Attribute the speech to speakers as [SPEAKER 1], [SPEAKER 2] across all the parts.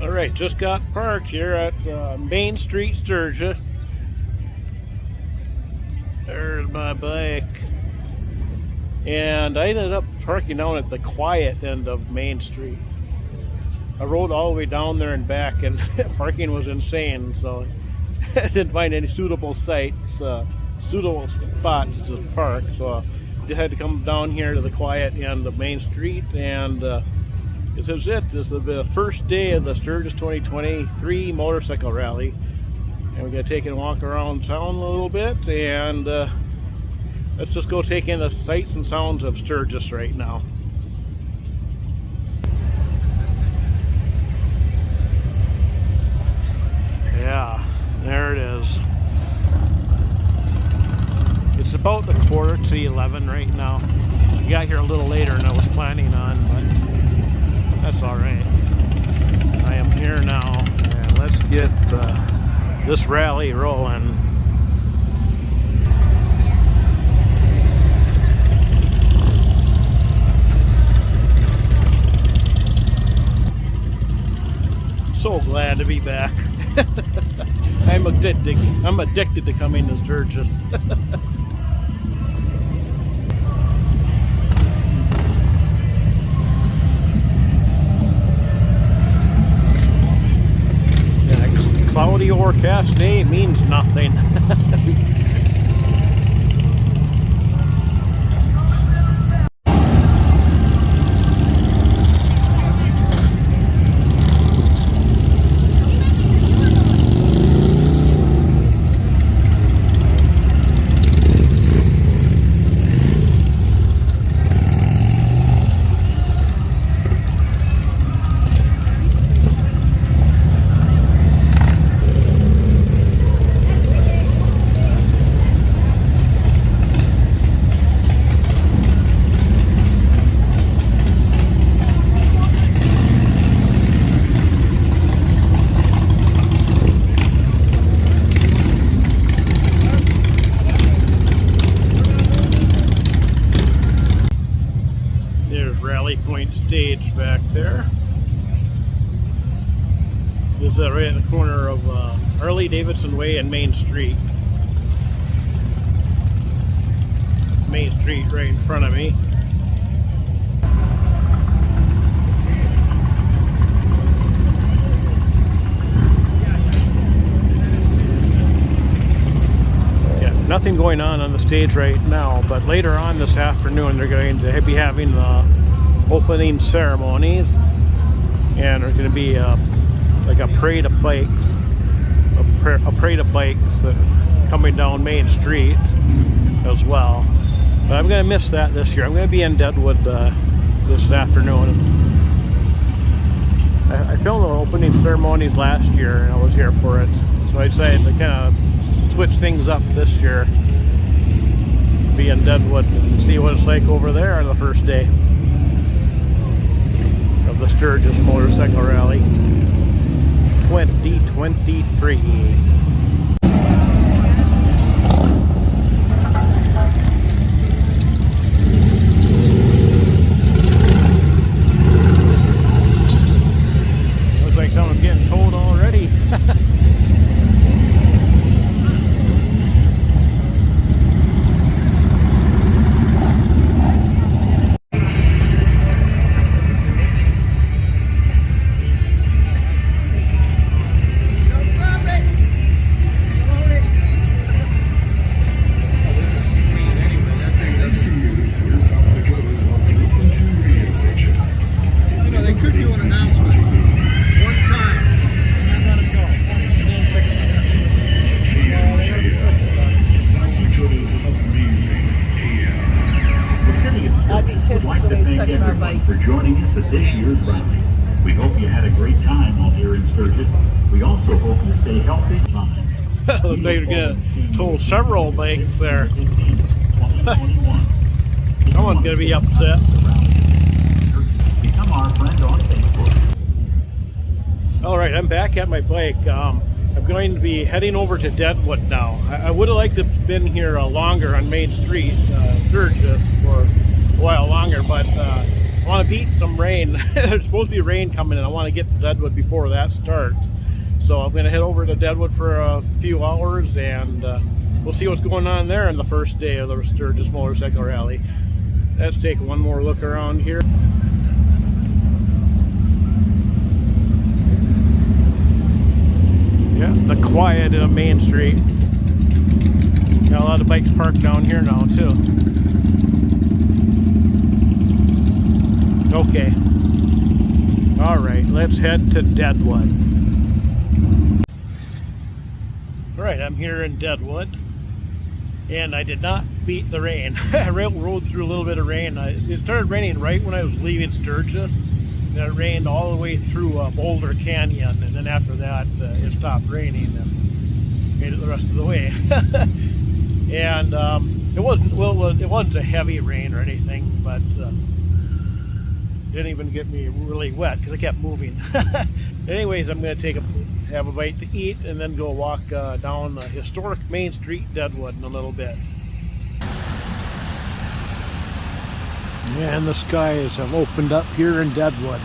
[SPEAKER 1] Alright, just got parked here at Main Street, Sturgis. There's my bike. And I ended up parking down at the quiet end of Main Street. I rode all the way down there and back, and parking was insane, so I didn't find any suitable suitable spots to park, so I just had to come down here to the quiet end of Main Street, and this is it. This is the first day of the Sturgis 2023 motorcycle rally, and we're going to take and walk around town a little bit, and let's just go take in the sights and sounds of Sturgis right now. Yeah, there it is. It's about the 10:45 right now. We got here a little later than I was planning on, but that's all right. I am here now, and let's get this rally rolling. So glad to be back. I'm addicted to coming to Sturgis. Cloudy overcast day means nothing. Point stage back there. This is right at the corner of Harley Davidson Way and Main Street. Main Street right in front of me. Yeah, nothing going on the stage right now, but later on this afternoon they're going to be having the opening ceremonies, and there's going to be like a parade of bikes, that coming down Main Street as well. But I'm going to miss that this year. I'm going to be in Deadwood this afternoon. I filmed the opening ceremonies last year, and I was here for it, so I decided to kind of switch things up this year. Be in Deadwood and see what it's like over there on the first day of the Sturgis Motorcycle Rally 2023. Looks like someone's getting towed already.
[SPEAKER 2] For joining us at this year's rally. We hope you had a great time while here in Sturgis. We also hope you stay healthy times.
[SPEAKER 1] Looks like you're going to tow several bikes there. Someone's going to be upset.
[SPEAKER 2] Become our friend on Facebook.
[SPEAKER 1] Alright, I'm back at my bike. I'm going to be heading over to Deadwood now. I would have liked to have been here longer on Main Street, Sturgis, for a while longer, but I want to beat some rain. There's supposed to be rain coming in. I want to get to Deadwood before that starts. So I'm going to head over to Deadwood for a few hours, and we'll see what's going on there on the first day of the Sturgis Motorcycle Rally. Let's take one more look around here. Yeah, the quiet of Main Street. Got a lot of bikes parked down here now too. Okay. All right, let's head to Deadwood. All right, I'm here in Deadwood, and I did not beat the rain. I rode through a little bit of rain. It started raining right when I was leaving Sturgis, and it rained all the way through Boulder Canyon, and then after that it stopped raining and made it the rest of the way. And it wasn't a heavy rain or anything, but didn't even get me really wet because I kept moving. Anyways, I'm going to have a bite to eat and then go walk down the historic Main Street, Deadwood, in a little bit. And the skies have opened up here in Deadwood.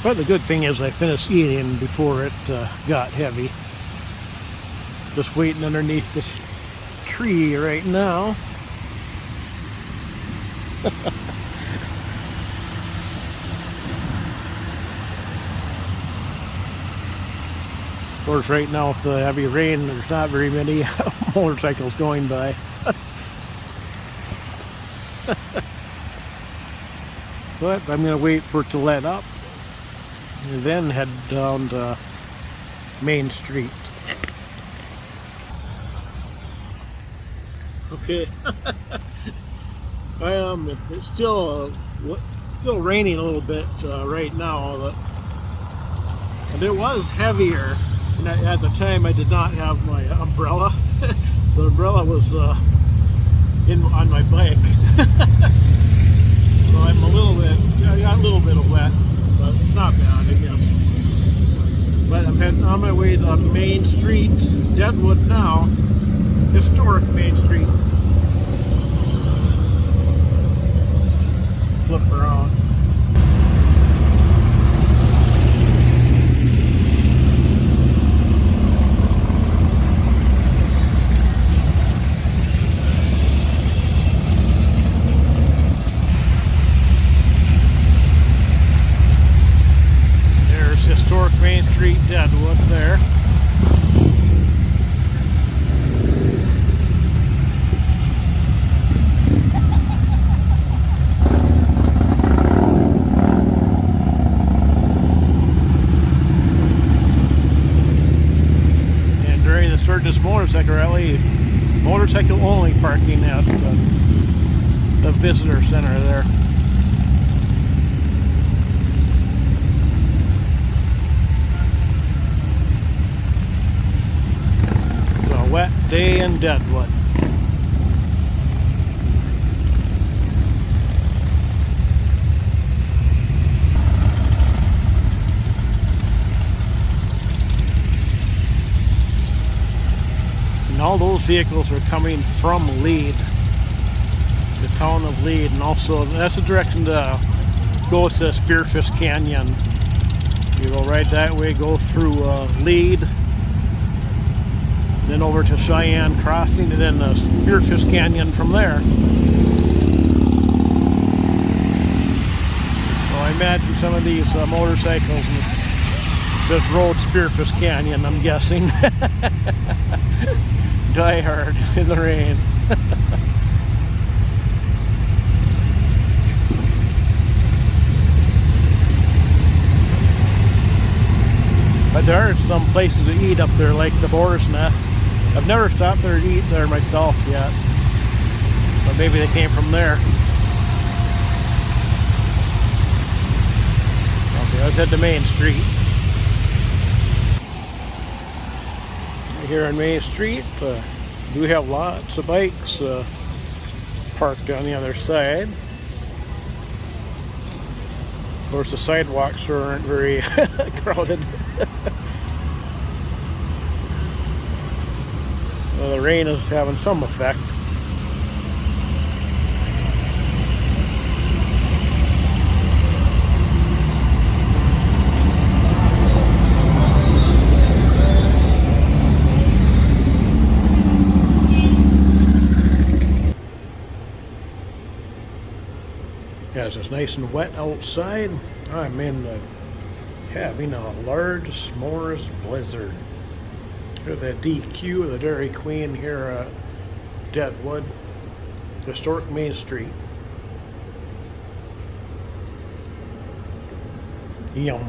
[SPEAKER 1] But the good thing is I finished eating before it got heavy. Just waiting underneath this tree right now. Of course, right now with the heavy rain, there's not very many motorcycles going by. But I'm going to wait for it to let up and then head down to Main Street. Okay. It's still raining a little bit right now, and it was heavier. And at the time, I did not have my umbrella. The umbrella was on my bike. So I got a little bit of wet, but it's not bad, I guess. But I'm heading on my way to Main Street, Deadwood now. Historic Main Street. Flip around. There's historic Main Street, Deadwood there. Sturgis Motorcycle Rally, motorcycle only parking at the visitor center there. It's a wet day in Deadwood. All those vehicles are coming from Lead, the town of Lead, and also that's the direction to go to Spearfish Canyon. You go right that way, go through Lead, then over to Cheyenne Crossing, and then Spearfish Canyon from there. So I imagine some of these motorcycles just rode Spearfish Canyon, I'm guessing. Die hard in the rain. But there are some places to eat up there, like the Boar's Nest. I've never stopped there to eat there myself yet, but maybe they came from there. Okay, let's head to Main Street. Here on Main Street, we have lots of bikes parked on the other side. Of course, the sidewalks aren't very crowded. Well, the rain is having some effect. nice and wet outside. I'm having a large s'mores blizzard. Here's the DQ, the Dairy Queen here at Deadwood, historic Main Street. Yum.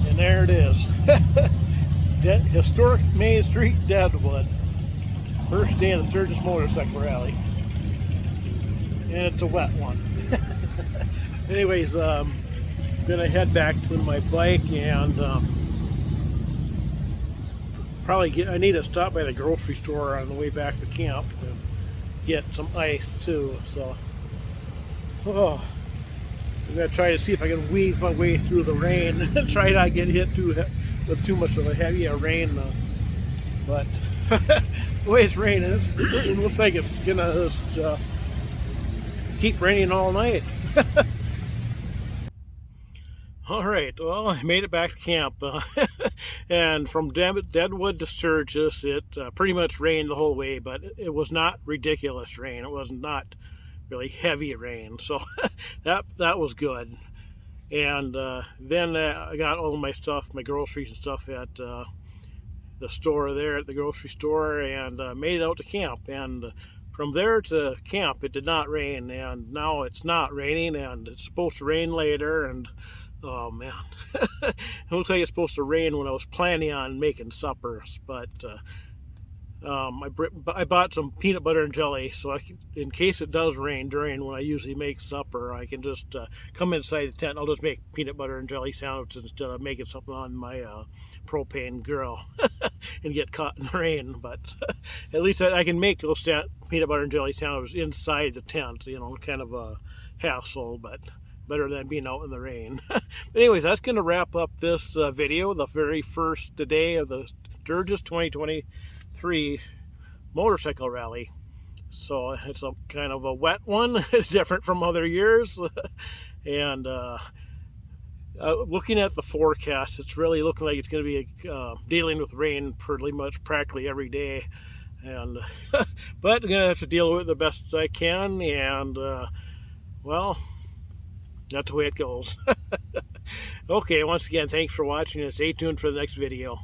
[SPEAKER 1] And there it is. Historic Main Street, Deadwood. First day of the Sturgis Motorcycle Rally. And it's a wet one. Anyways, gonna head back to my bike and I need to stop by the grocery store on the way back to camp and get some ice too. So, I'm gonna try to see if I can weave my way through the rain and try not to get hit with too much of a heavy rain. But the way it's raining, it looks like it's gonna just keep raining all night. All right, well, I made it back to camp, and from Deadwood to Sturgis, it pretty much rained the whole way, but it was not ridiculous rain. It was not really heavy rain, so that was good. And then I got all my stuff, my groceries and stuff at the store there at the grocery store, and made it out to camp. And from there to camp, it did not rain, and now it's not raining, and it's supposed to rain later. And oh man, it looks like it's supposed to rain when I was planning on making suppers, but I bought some peanut butter and jelly, so in case it does rain during when I usually make supper, I can just come inside the tent. I'll just make peanut butter and jelly sandwiches instead of making something on my propane grill and get caught in the rain. But at least I can make those peanut butter and jelly sandwiches inside the tent, you know, kind of a hassle, but better than being out in the rain. But anyways, that's going to wrap up this video, the very first day of the Sturgis 2023 motorcycle rally. So it's a kind of a wet one. It's different from other years. And looking at the forecast, it's really looking like it's going to be dealing with rain pretty much practically every day. And but I'm going to have to deal with it the best I can. And well, that's the way it goes. Okay, once again, thanks for watching and stay tuned for the next video.